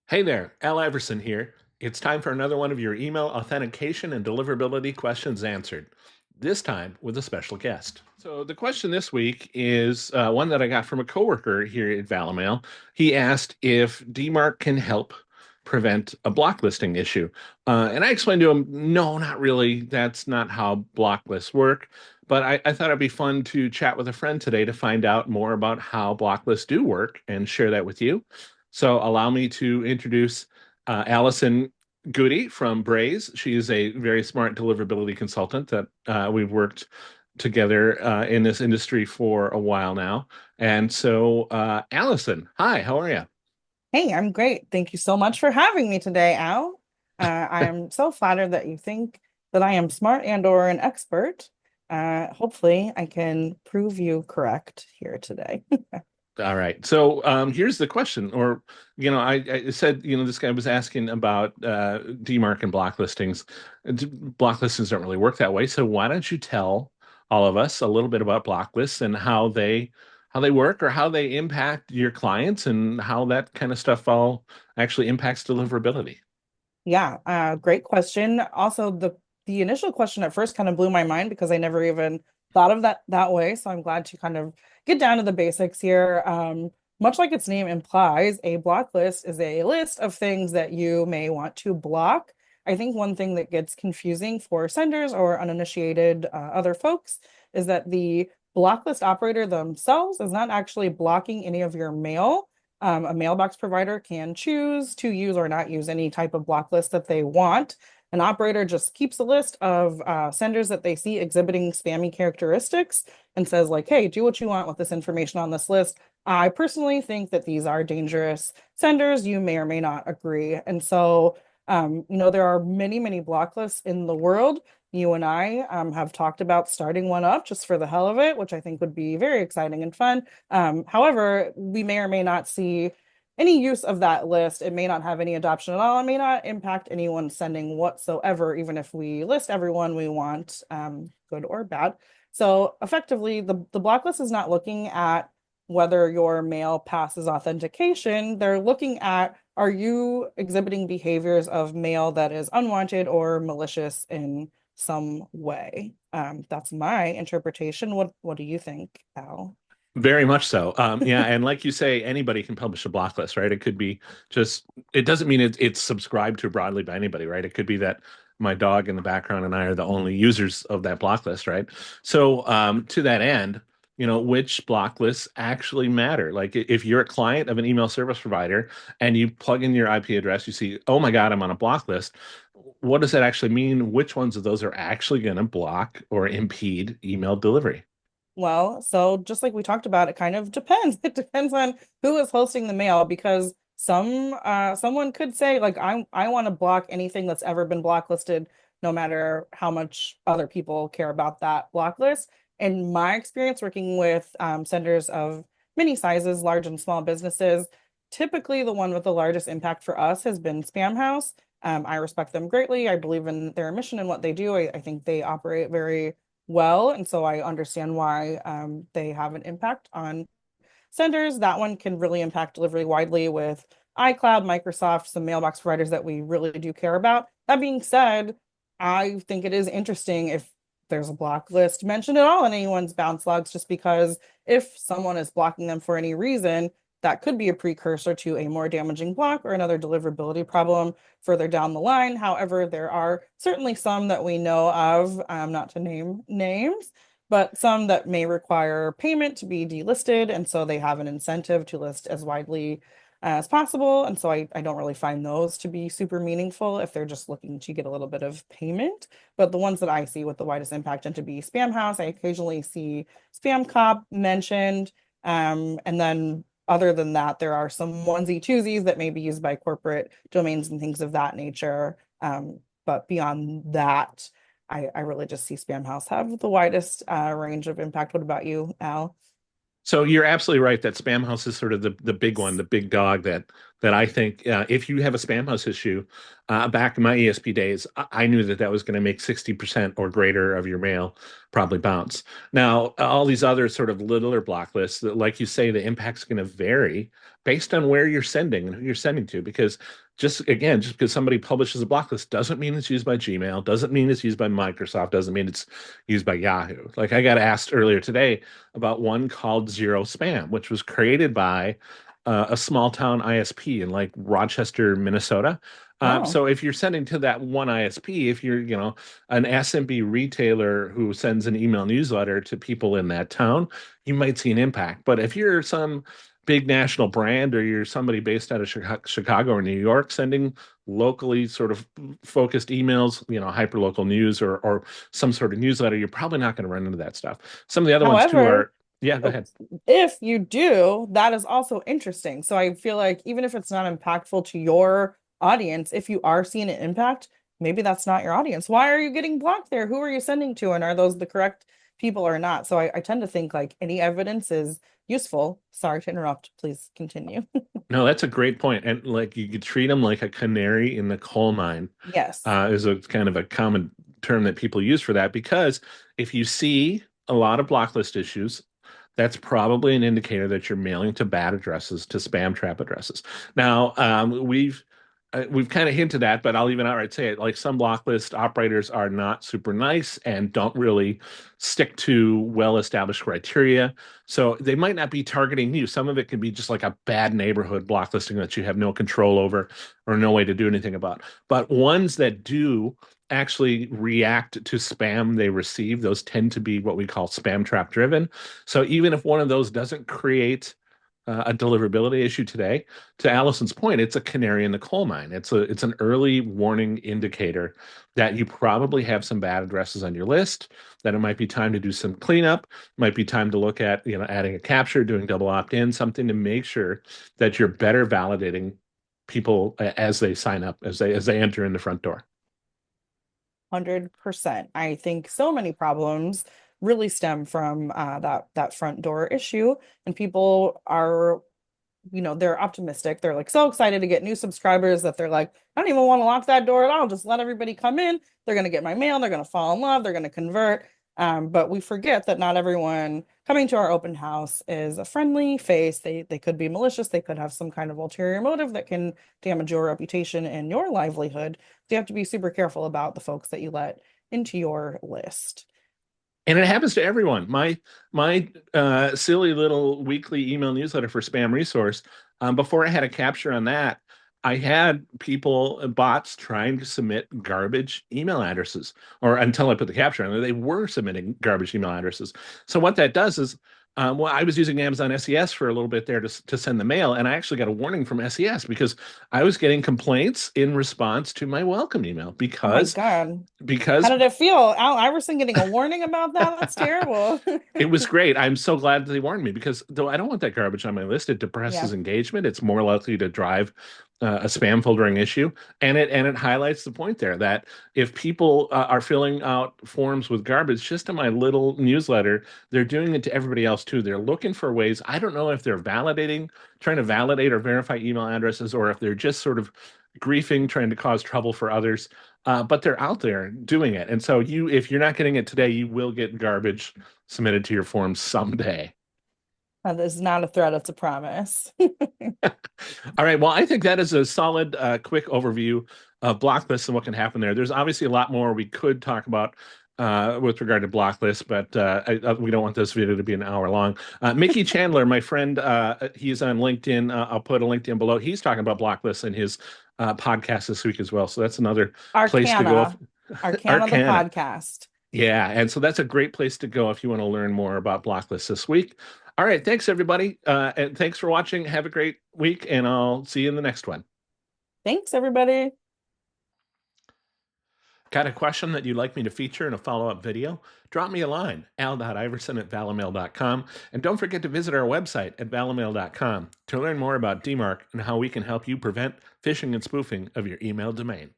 Hey there, Iverson here. It's time for another one of your email authentication and deliverability questions answered, this time with a special guest. So, the question this week is one that I got from a coworker here at Valimail. He asked if DMARC can help prevent a blocklisting issue. And I explained to him, no, not really. That's not how blocklists work. But I thought it'd be fun to chat with a friend today to find out more about how blocklists do work and share that with you. So allow me to introduce Alison Gootee from Braze. She is a very smart deliverability consultant that we've worked together in this industry for a while now. And so, Allison, hi, how are you? Hey, I'm great. Thank you so much for having me today, Al. I am so flattered that you think that I am smart and or an expert. Hopefully I can prove you correct here today. All right. So here's the question, or I said, this guy was asking about DMARC and block listings. Block listings don't really work that way. So why don't you tell all of us a little bit about block lists and how they work or how they impact your clients and how that kind of stuff all actually impacts deliverability. Yeah, great question. Also, the initial question at first kind of blew my mind because I never even thought of that way. So I'm glad to kind of get down to the basics here. Much like its name implies, a block list is a list of things that you may want to block. I think one thing that gets confusing for senders or uninitiated other folks is that the block list operator themselves is not actually blocking any of your mail. A mailbox provider can choose to use or not use any type of block list that they want. An operator just keeps a list of senders that they see exhibiting spammy characteristics and says, like, hey, do what you want with this information on this list. I personally think that these are dangerous senders. You may or may not agree. And so, there are many, many block lists in the world. You and I have talked about starting one up just for the hell of it, which I think would be very exciting and fun. However, we may or may not see any use of that list. It may not have any adoption at all. It may not impact anyone sending whatsoever, even if we list everyone we want, good or bad. So effectively, the blacklist is not looking at whether your mail passes authentication. They're looking at, are you exhibiting behaviors of mail that is unwanted or malicious in some way? That's my interpretation. What do you think, Al? Very much so. Yeah, and like you say, anybody can publish a block list, right? It could be just, it doesn't mean it's subscribed to broadly by anybody, right? It could be that my dog in the background and I are the only users of that block list, right? So, to that end, which block lists actually matter. Like if you're a client of an email service provider and you plug in your IP address, you see, oh my God, I'm on a block list. What does that actually mean? Which ones of those are actually going to block or impede email delivery? Well, so just like we talked about, it kind of depends. It depends on who is hosting the mail because someone could say like I want to block anything that's ever been blacklisted, no matter how much other people care about that blacklist. In my experience working with senders of many sizes, large and small businesses, typically the one with the largest impact for us has been Spam House. I respect them greatly. I believe in their mission and what they do. I think they operate very well. And so I understand why they have an impact on senders. That one can really impact delivery widely with iCloud, Microsoft, some mailbox providers that we really do care about. That being said, I think it is interesting if there's a block list mentioned at all in anyone's bounce logs, just because if someone is blocking them for any reason, that could be a precursor to a more damaging block or another deliverability problem further down the line. However, there are certainly some that we know of, not to name names, but some that may require payment to be delisted. And so they have an incentive to list as widely as possible. And so I don't really find those to be super meaningful if they're just looking to get a little bit of payment. But the ones that I see with the widest impact tend to be Spam House. I occasionally see Spam Cop mentioned. And then other than that, there are some onesie twosies that may be used by corporate domains and things of that nature. But beyond that, I really just see Spam House have the widest range of impact. What about you, Al? So you're absolutely right that Spam House is sort of the big one, the big dog that I think if you have a Spam House issue, back in my ESP days, I knew that that was going to make 60% or greater of your mail probably bounce. Now, all these other sort of littler block lists, that, like you say, the impact's going to vary based on where you're sending and who you're sending to, because just because somebody publishes a block list doesn't mean it's used by Gmail, doesn't mean it's used by Microsoft, doesn't mean it's used by Yahoo. Like I got asked earlier today about one called Zero Spam, which was created by a small town ISP in like Rochester, Minnesota. Oh, So if you're sending to that one ISP, if you're, an SMB retailer who sends an email newsletter to people in that town, you might see an impact. But if you're some big national brand or you're somebody based out of Chicago or New York sending locally sort of focused emails, hyperlocal news or some sort of newsletter, you're probably not going to run into that stuff. Some of the other ones too however, are, yeah, go oh, ahead. if you do, that is also interesting. So I feel like even if it's not impactful to your audience, if you are seeing an impact, maybe that's not your audience. Why are you getting blocked there? Who are you sending to? And are those the correct people or not? So I tend to think like any evidence is useful. Sorry to interrupt. Please continue. No, that's a great point. And like you could treat them like a canary in the coal mine, Yes, is a kind of a common term that people use for that. Because if you see a lot of block list issues, that's probably an indicator that you're mailing to bad addresses, to spam trap addresses. Now, we've kind of hinted at, but I'll even outright say it. Like some block list operators are not super nice and don't really stick to well-established criteria. So they might not be targeting you. Some of it can be just like a bad neighborhood blocklisting that you have no control over or no way to do anything about. But ones that do actually react to spam they receive, those tend to be what we call spam trap driven. So even if one of those doesn't create a deliverability issue today, to Allison's point, it's a canary in the coal mine. It's an early warning indicator that you probably have some bad addresses on your list, that it might be time to do some cleanup, might be time to look at, adding a capture, doing double opt-in, something to make sure that you're better validating people as they sign up, as they enter in the front door. 100%. I think so many problems really stem from that front door issue, and people are, they're optimistic. They're like so excited to get new subscribers that they're like, I don't even want to lock that door at all. Just let everybody come in. They're going to get my mail. They're going to fall in love. They're going to convert. But we forget that not everyone coming to our open house is a friendly face. They could be malicious. They could have some kind of ulterior motive that can damage your reputation and your livelihood. So you have to be super careful about the folks that you let into your list. And it happens to everyone. My silly little weekly email newsletter for Spam Resource. Before I had a capture on that, I had people, bots, trying to submit garbage email addresses, or until I put the capture on there, they were submitting garbage email addresses. So what that does is, well, I was using Amazon SES for a little bit there to send the mail, and I actually got a warning from SES because I was getting complaints in response to my welcome email Oh my because God. How because did it feel? Al Iverson getting a warning about that? That's terrible. it was great. I'm so glad that they warned me because though I don't want that garbage on my list, it Yeah, depresses engagement. It's more likely to drive a spam filtering issue, and it highlights the point there that if people are filling out forms with garbage just in my little newsletter, they're doing it to everybody else too. They're looking for ways. I don't know if they're trying to validate or verify email addresses, or if they're just sort of griefing, trying to cause trouble for others. But they're out there doing it. And so if you're not getting it today, you will get garbage submitted to your form someday. that is not a threat, it's a promise. All right. Well, I think that is a solid, quick overview of block lists and what can happen there. There's obviously a lot more we could talk about with regard to block lists, but we don't want this video to be an hour long. Mickey Chandler, my friend, he's on LinkedIn. I'll put a LinkedIn below. He's talking about block lists in his podcast this week as well. So that's another place to go. Arcana, Arcana the Arcana. podcast. Yeah, and so that's a great place to go if you want to learn more about block lists this week. All right, thanks everybody, and thanks for watching. Have a great week, and I'll see you in the next one. Thanks, everybody. Got a question that you'd like me to feature in a follow-up video? Drop me a line, al.iverson@valimail.com, and don't forget to visit our website at valimail.com to learn more about DMARC and how we can help you prevent phishing and spoofing of your email domain.